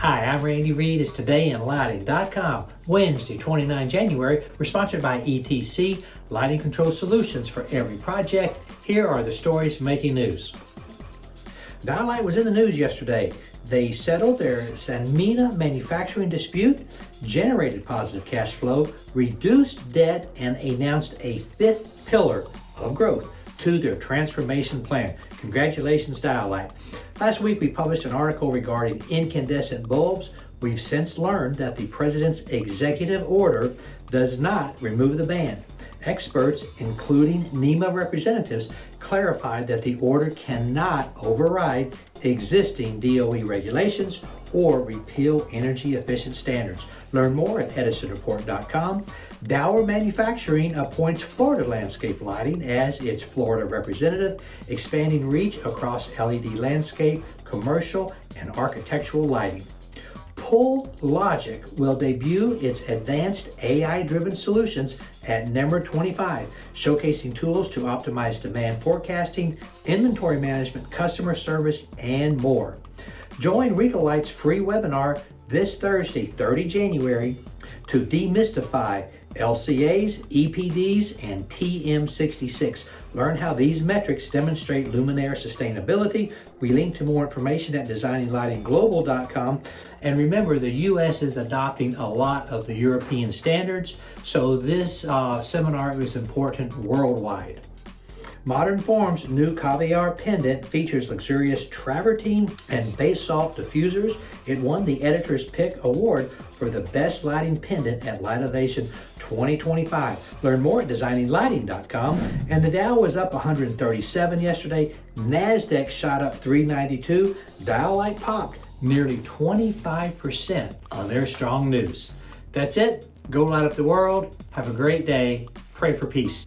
Hi, I'm Randy Reed. It's Today in Lighting.com. Wednesday, 29 January. We're sponsored by ETC, Lighting Control Solutions for every project. Here are the stories making news. Dialight was in the news yesterday. They settled their Sanmina manufacturing dispute, generated positive cash flow, reduced debt, and announced a fifth pillar of growth to their transformation plan. Congratulations, Dialight. Last week, we published an article regarding incandescent bulbs. We've since learned that the president's executive order does not remove the ban. Experts, including NEMA representatives, clarified that the order cannot override existing DOE regulations or repeal energy efficient standards. Learn more at edisonreport.com. Dower Manufacturing appoints Florida Landscape Lighting as its Florida representative, expanding reach across LED landscape, commercial, and architectural lighting. Pull Logic will debut its advanced AI-driven solutions at NEMR 25, showcasing tools to optimize demand forecasting, inventory management, customer service, and more. Join Recolight's free webinar this Thursday, 30 January, to demystify LCAs, EPDs, and TM66. Learn how these metrics demonstrate luminaire sustainability. We link to more information at designinglightingglobal.com. And remember, the U.S. is adopting a lot of the European standards, so this seminar is important worldwide. Modern Form's new Caviar pendant features luxurious travertine and basalt diffusers. It won the Editor's Pick Award for the best lighting pendant at Lightovation 2025. Learn more at designinglighting.com. And the Dow was up 137 yesterday. NASDAQ shot up 392. Dialight popped nearly 25% on their strong news. That's it. Go light up the world. Have a great day. Pray for peace.